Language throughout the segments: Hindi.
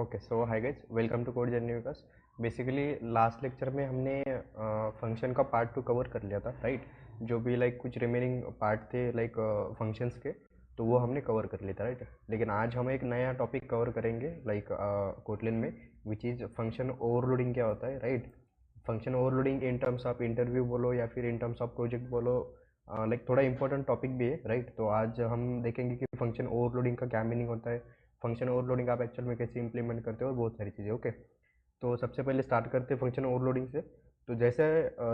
Okay so hi guys, welcome to code journey Vikas. Basically last lecture में हमने फंक्शन का पार्ट 2 कवर कर लिया था, राइट। जो भी लाइक कुछ रिमेनिंग पार्ट थे लाइक फंक्शंस के, तो वो हमने कवर कर लिया था, राइट। लेकिन आज हम एक नया टॉपिक कवर करेंगे लाइक कोटलिन में, विच इज़ फंक्शन ओवरलोडिंग। क्या होता है, right. Function overloading in terms of interview बोलो या फिर इन टर्म्स ऑफ प्रोजेक्ट बोलो, लाइक थोड़ा इंपॉर्टेंट टॉपिक भी है, राइट। तो आज हम देखेंगे कि फंक्शन ओवरलोडिंग का क्या मीनिंग होता है, फंक्शन ओवरलोडिंग आप एक्चुअल में कैसे इंप्लीमेंट करते हो, और बहुत सारी चीज़ें। ओके, तो सबसे पहले स्टार्ट करते हैं फंक्शन ओवरलोडिंग से। तो जैसे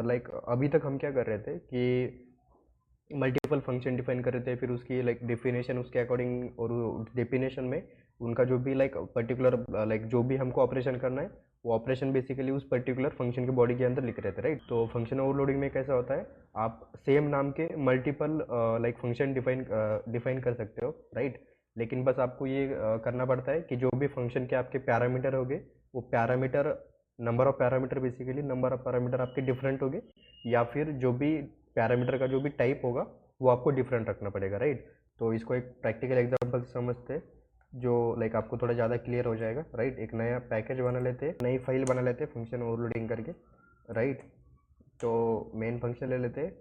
लाइक अभी तक हम क्या कर रहे थे कि मल्टीपल फंक्शन डिफाइन कर रहे थे, फिर उसकी लाइक डेफिनेशन उसके अकॉर्डिंग, और डेफिनेशन में उनका जो भी लाइक पर्टिकुलर लाइक जो भी हमको ऑपरेशन करना है, वो ऑपरेशन बेसिकली उस पर्टिकुलर फंक्शन के बॉडी के अंदर लिख रहे थे, राइट। तो फंक्शन ओवरलोडिंग में कैसा होता है, आप सेम नाम के मल्टीपल लाइक फंक्शन डिफाइन कर सकते हो, राइट। लेकिन बस आपको ये करना पड़ता है कि जो भी फंक्शन के आपके पैरामीटर होंगे, वो parameter, number of parameter, basically number of parameter आपके डिफरेंट होंगे, या फिर जो भी पैरामीटर का जो भी टाइप होगा वो आपको डिफरेंट रखना पड़ेगा, राइट। तो इसको एक प्रैक्टिकल एग्जांपल से समझते हैं, जो लाइक आपको थोड़ा ज़्यादा क्लियर हो जाएगा, राइट। एक नया पैकेज बना लेते हैं, नई फाइल बना लेते हैं फंक्शन ओवरलोडिंग करके, राइट। तो मेन फंक्शन ले लेते हैं।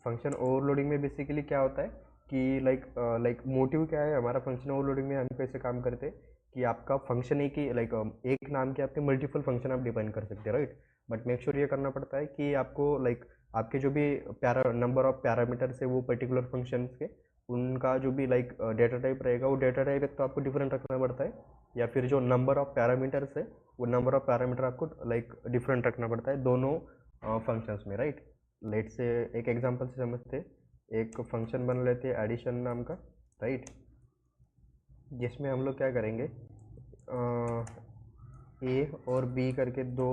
फंक्शन ओवरलोडिंग में बेसिकली क्या होता है कि लाइक मोटिव क्या है हमारा फंक्शन ओवरलोडिंग में, हम कैसे काम करते हैं कि आपका फंक्शन एक ही लाइक एक नाम के आपके मल्टीपल फंक्शन आप डिफाइन कर सकते हैं, राइट। बट मेक श्योर ये करना पड़ता है कि आपको लाइक आपके जो भी नंबर ऑफ पैरामीटर्स है वो पर्टिकुलर फंक्शन के, उनका जो भी लाइक डेटा टाइप रहेगा, वो डेटा टाइप एक तो आपको डिफरेंट रखना पड़ता है, या फिर जो नंबर ऑफ पैरामीटर्स है वो नंबर ऑफ पैरामीटर आपको लाइक डिफरेंट रखना पड़ता है दोनों फंक्शंस में, राइट। लेट से एक एग्जांपल से समझते, एक फंक्शन बना लेते हैं एडिशन नाम का, राइट। जिसमें हम लोग क्या करेंगे, ए और बी करके दो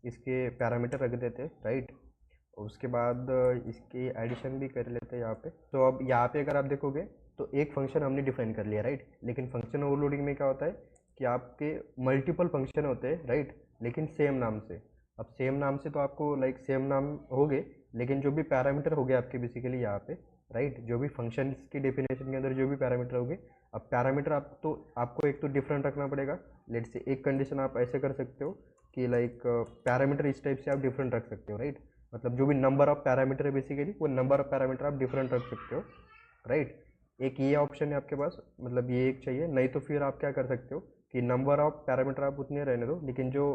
इसके पैरामीटर रख देते, राइट। और उसके बाद इसकी एडिशन भी कर लेते हैं यहाँ पे। तो अब यहाँ पे अगर आप देखोगे तो एक फंक्शन हमने डिफाइन कर लिया, राइट। लेकिन फंक्शन ओवरलोडिंग में क्या होता है कि आपके मल्टीपल फंक्शन होते हैं, राइट, लेकिन सेम नाम से। अब सेम नाम से तो आपको लाइक सेम नाम हो गए, लेकिन जो भी पैरामीटर हो गए आपके बेसिकली यहाँ पे, राइट, जो भी फंक्शन की डेफिनेशन के अंदर जो भी पैरामीटर हो गए, अब पैरामीटर आप तो आपको एक तो डिफरेंट रखना पड़ेगा। लेट से एक कंडीशन आप ऐसे कर सकते हो कि लाइक पैरामीटर इस टाइप से आप डिफरेंट रख सकते हो, राइट। मतलब जो भी नंबर ऑफ पैरामीटर है बेसिकली, वो नंबर ऑफ पैरामीटर आप डिफरेंट रख सकते हो, राइट। एक ये ऑप्शन है आपके पास, मतलब ये एक चाहिए। नहीं तो फिर आप क्या कर सकते हो कि नंबर ऑफ पैरामीटर आप उतने रहने दो, लेकिन जो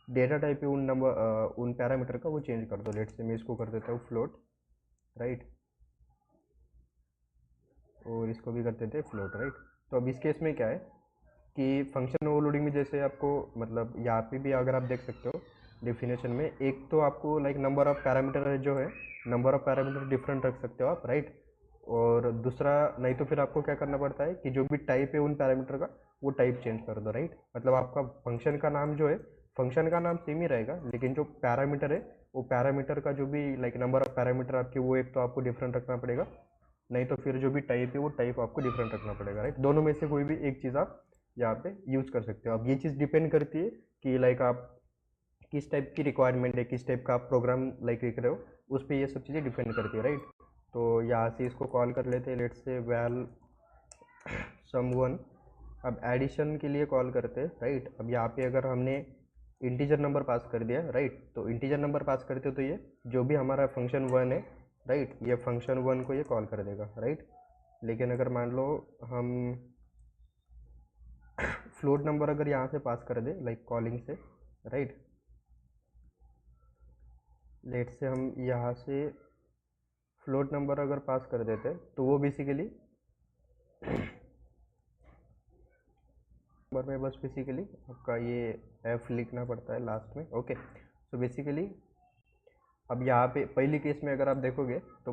डेटा टाइप है उन नंबर उन पैरामीटर का वो चेंज कर दो। लेट से मैं इसको कर देता हूँ फ्लोट, राइट, और इसको भी कर देते हैं फ्लोट, राइट। तो अब इस केस में क्या है कि फंक्शन ओवरलोडिंग में जैसे आपको मतलब यहाँ पे भी अगर आप देख सकते हो डेफिनेशन में, एक तो आपको लाइक नंबर ऑफ पैरामीटर जो है, नंबर ऑफ पैरामीटर डिफरेंट रख सकते हो आप, राइट। और दूसरा, नहीं तो फिर आपको क्या करना पड़ता है कि जो भी टाइप है उन पैरामीटर का, वो टाइप चेंज कर दो, राइट। मतलब आपका फंक्शन का नाम जो है, फंक्शन का नाम सेम ही रहेगा, लेकिन जो पैरामीटर है, वो पैरामीटर का जो भी लाइक नंबर ऑफ पैरामीटर आपके, वो एक तो आपको डिफरेंट रखना पड़ेगा। नहीं तो फिर जो भी टाइप है वो टाइप आपको डिफरेंट रखना पड़ेगा, राइट। दोनों में से कोई भी एक चीज़ आप यहाँ पे यूज़ कर सकते हो। अब ये चीज़ डिपेंड करती है कि लाइक आप किस टाइप की रिक्वायरमेंट है, किस टाइप का आप प्रोग्राम लाइक लिख रहे हो, उस पर ये सब चीज़ें डिपेंड करती है, राइट। तो यहाँ से इसको कॉल कर लेते हैं, लेट से वैल सम1। अब एडिशन के लिए कॉल करते हैं, राइट। अब यहाँ पे अगर हमने इंटीजर नंबर पास कर दिया, राइट, तो इंटीजर नंबर पास करते हो तो ये जो भी हमारा फंक्शन वन है, राइट, ये फंक्शन वन को ये कॉल कर देगा, राइट। लेकिन अगर मान लो हम फ्लोट नंबर अगर यहाँ से पास कर दे लाइक कॉलिंग से, राइट, लेट से हम यहाँ से फ्लोट नंबर अगर पास कर देते तो वो बेसिकली नंबर में बस बेसिकली आपका ये एफ लिखना पड़ता है लास्ट में, ओके। सो बेसिकली अब यहाँ पे पहली केस में अगर आप देखोगे तो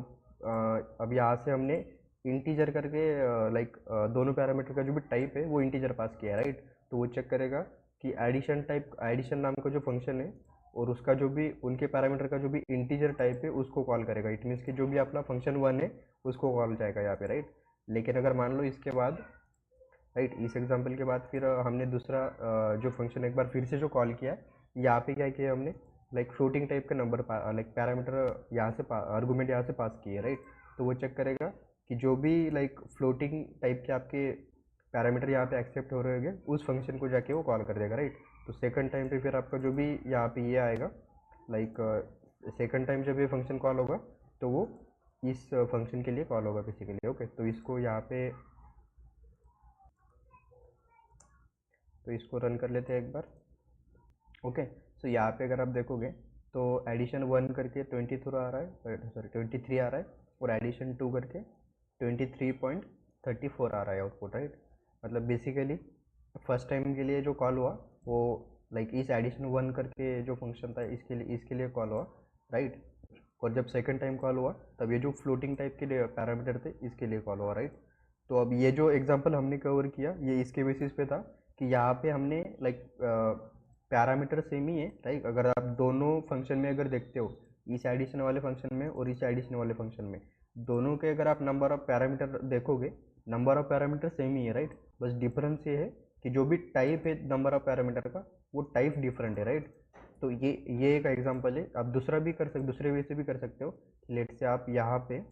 अब यहाँ से हमने इंटीजर करके लाइक दोनों पैरामीटर का जो भी टाइप है वो इंटीजर पास किया है, राइट। तो वो चेक करेगा कि एडिशन टाइप, एडिशन नाम का जो फंक्शन है, और उसका जो भी उनके पैरामीटर का जो भी इंटीजर टाइप है उसको कॉल करेगा। इट मीन्स कि जो भी अपना फंक्शन वन है उसको कॉल जाएगा यहाँ पे, राइट। लेकिन अगर मान लो इसके बाद, राइट, इस एग्जांपल के बाद फिर हमने दूसरा जो फंक्शन एक बार फिर से जो कॉल किया है, यहाँ पे क्या किया हमने लाइक फ्लोटिंग टाइप का नंबर लाइक पैरामीटर यहाँ से आर्गूमेंट यहाँ से पास किए, राइट। तो वो चेक करेगा कि जो भी लाइक फ्लोटिंग टाइप के आपके पैरामीटर यहाँ पे एक्सेप्ट हो रहे होंगे उस फंक्शन को जाके वो कॉल कर देगा, राइट। तो सेकंड टाइम पे फिर आपका जो भी यहाँ पे ये आएगा, लाइक सेकंड टाइम जब ये फंक्शन कॉल होगा तो वो इस फंक्शन के लिए कॉल होगा बेसिकली। ओके, तो इसको यहाँ पे, तो इसको रन कर लेते हैं एक बार। ओके, सो यहाँ पे अगर आप देखोगे तो एडिशन 1 करके 23 आ रहा है, सॉरी 23 आ रहा है, और एडिशन 2 करके 23.34 आ रहा है आउटपुट, राइट। मतलब बेसिकली फर्स्ट टाइम के लिए जो कॉल हुआ वो लाइक इस एडिशन 1 करके जो फंक्शन था इसके लिए कॉल हुआ, राइट। और जब सेकंड टाइम कॉल हुआ तब ये जो फ्लोटिंग टाइप के पैरामीटर थे इसके लिए कॉल हुआ, राइट। तो अब ये जो एग्जांपल हमने कवर किया ये इसके बेसिस पे था कि यहाँ पे हमने लाइक पैरामीटर सेम ही है, राइट। अगर आप दोनों फंक्शन में अगर देखते हो, इस एडिशन वाले फंक्शन में और इस एडिशन वाले फंक्शन में, दोनों के अगर आप नंबर ऑफ पैरामीटर देखोगे, नंबर ऑफ पैरामीटर सेम ही है, राइट। बस डिफरेंस ये है कि जो भी टाइप है नंबर ऑफ पैरामीटर का वो टाइप डिफरेंट है, राइट। तो ये एक एग्जांपल है। आप दूसरा भी कर सकते, दूसरे वे से भी कर सकते हो। लेट से आप यहाँ पे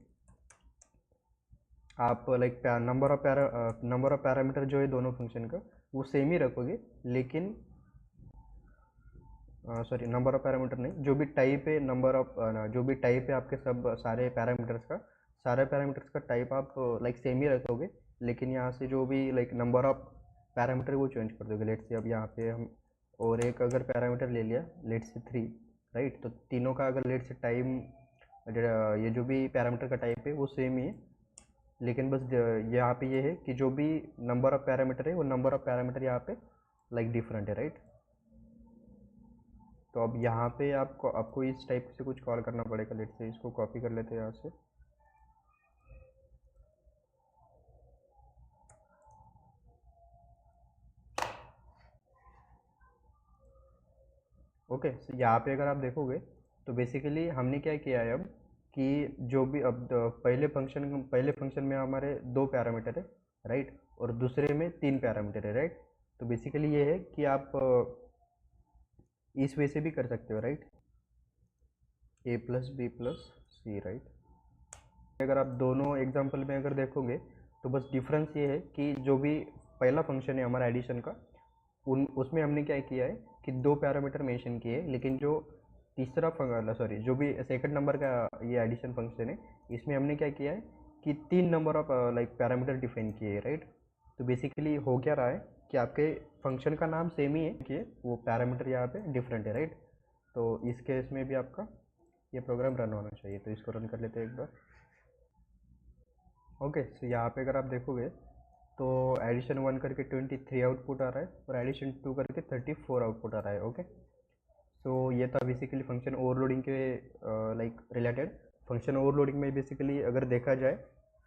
आप लाइक नंबर ऑफ पैरामीटर जो है दोनों फंक्शन का वो सेम ही रखोगे, लेकिन सॉरी नंबर ऑफ पैरामीटर नहीं, जो भी टाइप है नंबर ऑफ जो भी टाइप है आपके सब सारे पैरामीटर्स का टाइप आप लाइक सेम ही रखोगे, लेकिन यहाँ से जो भी लाइक नंबर ऑफ पैरामीटर वो चेंज कर दोगे। लेट से अब यहाँ पे हम और एक अगर पैरामीटर ले लिया, लेट से 3, राइट। तो तीनों का अगर लेट से टाइम ये जो भी पैरामीटर का टाइप है वो सेम ही है, लेकिन बस यहाँ पे ये है कि जो भी नंबर ऑफ पैरामीटर है वो नंबर ऑफ पैरामीटर यहाँ पे लाइक डिफरेंट है, राइट। तो अब यहाँ पे आपको इस टाइप से कुछ कॉल करना पड़ेगा। लेट से इसको कॉपी कर लेते हैं यहाँ से। ओके, so यहाँ पे अगर आप देखोगे तो बेसिकली हमने क्या किया है अब कि जो भी अब पहले फंक्शन में हमारे 2 पैरामीटर है, राइट, और दूसरे में 3 पैरामीटर है, राइट। तो बेसिकली ये है कि आप इस वे से भी कर सकते हो, right, a plus b plus c, right. अगर आप दोनों एग्जांपल में अगर देखोगे तो बस डिफरेंस ये है कि जो भी पहला फंक्शन है हमारा एडिशन का, उसमें हमने क्या किया है कि 2 पैरामीटर मेंशन किए, लेकिन जो तीसरा सॉरी जो भी सेकंड नंबर का ये एडिशन फंक्शन है इसमें हमने क्या किया है कि 3 number of like parameter define किए हैं, राइट। तो बेसिकली हो क्या रहा है कि आपके फंक्शन का नाम सेम ही है कि वो पैरामीटर यहाँ पे डिफरेंट है, राइट। तो इस केस में भी आपका ये प्रोग्राम रन होना चाहिए। तो इसको रन कर लेते हैं एक बार। ओके, सो यहाँ पे अगर आप देखोगे तो एडिशन 1 करके 23 आउटपुट आ रहा है और एडिशन 2 करके 34 आउटपुट आ रहा है। ओके, सो ये था बेसिकली फंक्शन ओवरलोडिंग के लाइक रिलेटेड। फंक्शन ओवरलोडिंग में बेसिकली अगर देखा जाए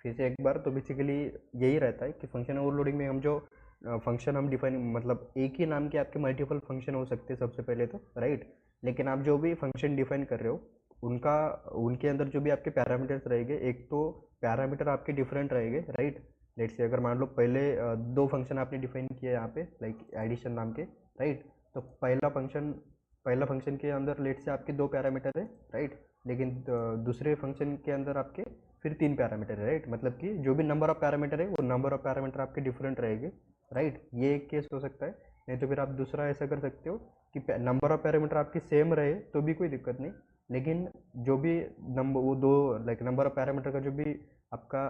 फिर से एक बार, तो बेसिकली यही रहता है कि फंक्शन ओवरलोडिंग में हम जो फंक्शन हम डिफाइन, मतलब एक ही नाम के आपके मल्टीपल फंक्शन हो सकते हैं सबसे पहले तो, राइट। लेकिन आप जो भी फंक्शन डिफाइन कर रहे हो उनके अंदर जो भी आपके पैरामीटर्स रहेंगे, एक तो पैरामीटर आपके डिफरेंट रहेंगे, राइट। लेट से अगर मान लो पहले 2 फंक्शन आपने डिफाइन किया यहाँ पे लाइक एडिशन नाम के, राइट। तो पहला फंक्शन के अंदर लेट से आपके 2 पैरामीटर है, राइट। लेकिन दूसरे फंक्शन के अंदर आपके फिर 3 पैरामीटर है, राइट। मतलब कि जो भी नंबर ऑफ पैरामीटर है वो नंबर ऑफ पैरामीटर आपके डिफरेंट रहेंगे, राइट। ये एक केस हो सकता है। नहीं तो फिर आप दूसरा ऐसा कर सकते हो कि नंबर ऑफ पैरामीटर आपके सेम रहे तो भी कोई दिक्कत नहीं, लेकिन जो भी नंबर वो दो लाइक नंबर ऑफ पैरामीटर का जो भी आपका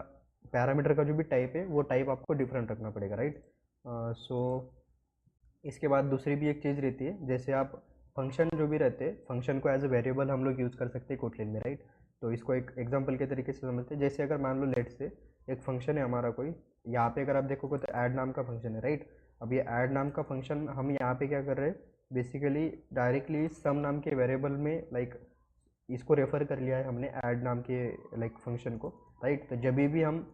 पैरामीटर का जो भी टाइप है वो टाइप आपको डिफरेंट रखना पड़ेगा, राइट। सो इसके बाद दूसरी भी एक चीज़ रहती है, जैसे आप फंक्शन जो भी रहते हैं फंक्शन को एज अ वेरिएबल हम लोग यूज़ कर सकते हैं कोटलिन में, राइट। तो इसको एक एग्जांपल के तरीके से समझते हैं। जैसे अगर मान लो लेट से एक फंक्शन है हमारा कोई, यहाँ पे अगर आप देखोगे तो ऐड नाम का फंक्शन है, राइट। अब ये ऐड नाम का फंक्शन हम यहाँ पे क्या कर रहे हैं, बेसिकली डायरेक्टली सम नाम के वेरिएबल में लाइक इसको रेफर कर लिया है हमने ऐड नाम के लाइक फंक्शन को, राइट। तो जब भी हम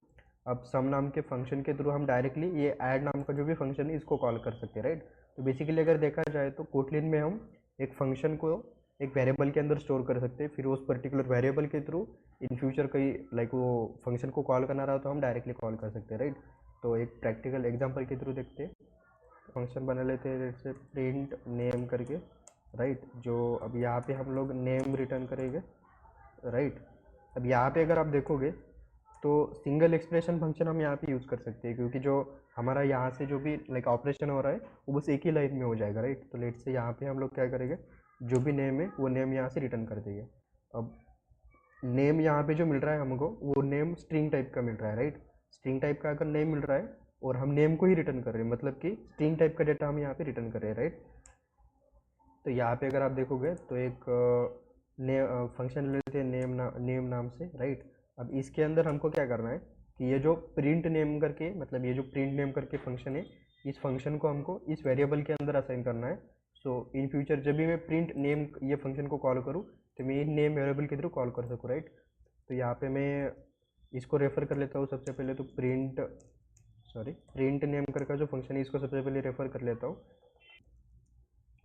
अब सम नाम के फंक्शन के थ्रू हम डायरेक्टली ये ऐड नाम का जो भी फंक्शन है इसको कॉल कर सकते हैं, राइट। तो बेसिकली अगर देखा जाए तो कोटलिन में हम एक फंक्शन को एक वेरिएबल के अंदर स्टोर कर सकते हैं, फिर उस पर्टिकुलर वेरिएबल के थ्रू इन फ्यूचर कहीं लाइक वो फंक्शन को कॉल करना रहा तो हम डायरेक्टली कॉल कर सकते हैं, राइट। तो एक प्रैक्टिकल एग्जाम्पल के थ्रू देखते हैं। फंक्शन बना लेते हैं जैसे प्रिंट नेम करके, राइट। जो अब यहाँ पे हम लोग नेम रिटर्न करेंगे, राइट। अब यहाँ पे अगर आप देखोगे तो सिंगल एक्सप्रेशन फंक्शन हम यहाँ पे यूज़ कर सकते हैं, क्योंकि जो हमारा यहाँ से जो भी लाइक ऑपरेशन हो रहा है वो बस एक ही लाइन में हो जाएगा, राइट। तो लेट से यहाँ पे हम लोग क्या करेंगे, जो भी नेम है वो नेम यहाँ से रिटर्न कर देंगे। अब नेम यहाँ पे जो मिल रहा है हमको, वो नेम स्ट्रिंग टाइप का मिल रहा है, राइट। स्ट्रिंग टाइप का अगर नेम मिल रहा है और हम नेम को ही रिटर्न कर रहे हैं, मतलब कि स्ट्रिंग टाइप का डेटा हम यहाँ पे रिटर्न कर रहे हैं, राइट। तो यहाँ पे अगर आप देखोगे तो एक फंक्शन ले लेते हैं नेम नाम से, राइट। अब इसके अंदर हमको क्या करना है कि ये जो प्रिंट नेम करके, मतलब ये जो प्रिंट नेम करके फंक्शन है, इस फंक्शन को हमको इस वेरिएबल के अंदर असाइन करना है। सो इन फ्यूचर जब भी मैं प्रिंट नेम ये फंक्शन को कॉल करूँ तो मैं नेम वेरिएबल के थ्रू कॉल कर सकूँ, राइट। तो यहाँ पे मैं इसको रेफ़र कर लेता हूँ सबसे पहले, तो प्रिंट नेम करके जो फंक्शन है इसको सबसे पहले रेफ़र कर लेता हूँ।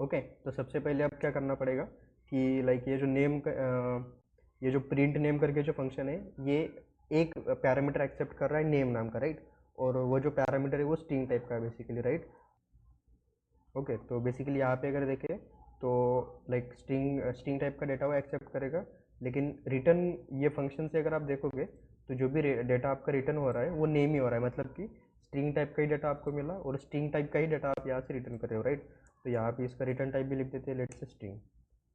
ओके, तो सबसे पहले अब क्या करना पड़ेगा कि लाइक ये जो प्रिंट नेम करके जो फंक्शन है, ये एक पैरामीटर एक्सेप्ट कर रहा है नेम नाम का, राइट। और वो जो पैरामीटर है वो स्ट्रिंग टाइप का है बेसिकली, राइट। ओके, तो बेसिकली यहाँ पे अगर देखें तो लाइक स्ट्रिंग टाइप का डेटा वो एक्सेप्ट करेगा, लेकिन रिटर्न ये फंक्शन से अगर आप देखोगे तो जो भी डेटा आपका रिटर्न हो रहा है वो नेम ही हो रहा है, मतलब कि स्ट्रिंग टाइप का ही डेटा आपको मिला और स्ट्रिंग टाइप का ही डेटा आप यहाँ से रिटर्न कर रहे हो, राइट। तो यहाँ पे इसका रिटर्न टाइप भी लिख देते हैं, लेट्स से स्ट्रिंग,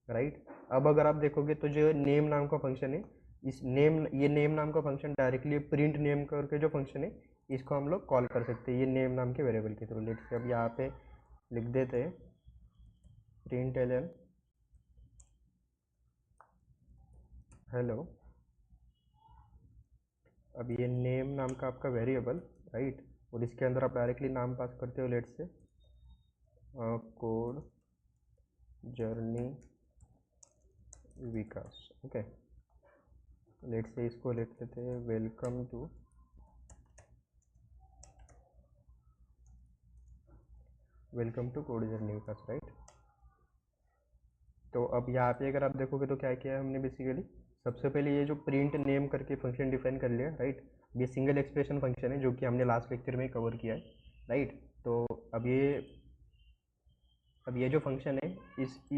राइट। अब अगर आप देखोगे तो जो नेम नाम का फंक्शन है, ये नेम नाम का फंक्शन डायरेक्टली प्रिंट नेम करके जो फंक्शन है इसको हम लोग कॉल कर सकते हैं ये नेम नाम के वेरिएबल के थ्रू। लेट्स से अब यहाँ पे लिख देते हैं प्रिंट एलन हेलो। अब ये नेम नाम का आपका वेरिएबल, राइट, और इसके अंदर आप डायरेक्टली नाम पास करते हो, let's say code journey Vikas. Okay, let's say इसको लिख लेते हैं welcome to code journey Vikas, right. तो अब यहाँ पे अगर आप देखोगे तो क्या किया है हमने, बेसिकली सबसे पहले ये जो प्रिंट नेम करके फंक्शन डिफाइन कर लिया, राइट। ये सिंगल एक्सप्रेशन फंक्शन है जो कि हमने लास्ट लेक्चर में कवर किया है, राइट। तो अब ये जो फंक्शन है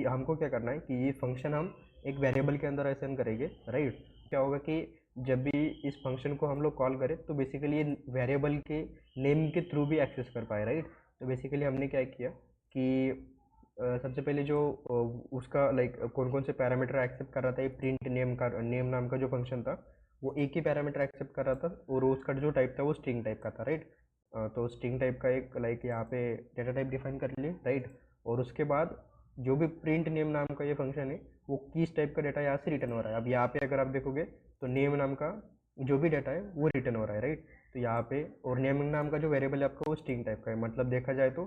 हमको क्या करना है कि ये फंक्शन हम एक वेरिएबल के अंदर असाइन करेंगे, राइट। क्या होगा कि जब भी इस फंक्शन को हम लोग कॉल करें तो बेसिकली ये वेरिएबल के नेम के थ्रू भी एक्सेस कर पाए, राइट। तो बेसिकली हमने क्या किया कि सबसे पहले जो उसका लाइक कौन कौन से पैरामीटर एक्सेप्ट कर रहा था, ये प्रिंट नेम नाम का जो फंक्शन था वो एक ही पैरामीटर एक्सेप्ट कर रहा था और उसका जो टाइप था वो स्ट्रिंग टाइप का था, राइट। तो स्ट्रिंग टाइप का एक लाइक यहाँ पे डेटा टाइप डिफाइन कर लिए, राइट। और उसके बाद जो भी प्रिंट नेम नाम का ये फंक्शन है वो किस टाइप का डेटा यहाँ से रिटर्न हो रहा है। अब यहाँ पे अगर आप देखोगे तो नेम नाम का जो भी डेटा है वो रिटर्न हो रहा है, राइट। तो यहाँ पे और नेम नाम का जो वेरिएबल है आपका वो स्ट्रिंग टाइप का है, मतलब देखा जाए तो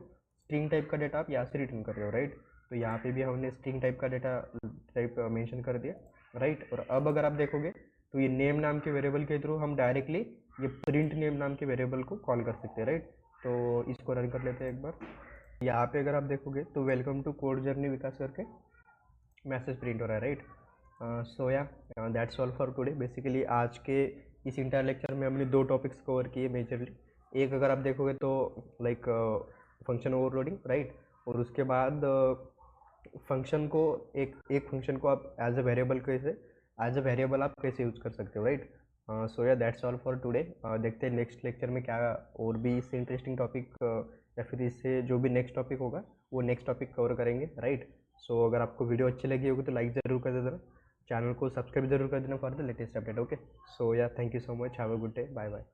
स्ट्रिंग टाइप का डेटा आप यहाँ से रिटर्न कर रहे हो, राइट। तो यहाँ पे भी हमने स्ट्रिंग टाइप का डेटा टाइप मेंशन कर दिया, राइट। और अब अगर आप देखोगे तो ये नेम नाम के वेरिएबल के थ्रू हम डायरेक्टली ये प्रिंट नेम नाम के वेरिएबल को कॉल कर सकते हैं, राइट। तो इसको रन कर लेते हैं एक बार। यहाँ पे अगर आप देखोगे तो वेलकम टू कोड जर्नी विकास करके मैसेज प्रिंट हो रहा है, राइट। सो या that's all for today. Basically आज के इस इंटायर लेक्चर में हमने दो टॉपिक्स कवर किए मेजरली। एक अगर आप देखोगे तो लाइक फंक्शन ओवरलोडिंग, राइट। और उसके बाद फंक्शन को एक फंक्शन को आप एज अ वेरिएबल आप कैसे यूज़ कर सकते हो, राइट। सो या दैट्स ऑल फॉर टुडे। देखते हैं नेक्स्ट लेक्चर में क्या और भी इससे इंटरेस्टिंग टॉपिक या फिर इससे जो भी नेक्स्ट टॉपिक होगा वो नेक्स्ट टॉपिक कवर करेंगे, राइट। सो अगर आपको वीडियो अच्छी लगी होगी तो लाइक ज़रूर कर देना, चैनल को सब्सक्राइब जरूर कर देना for the latest update. Okay, so yeah thank you so much, have a good day, bye bye.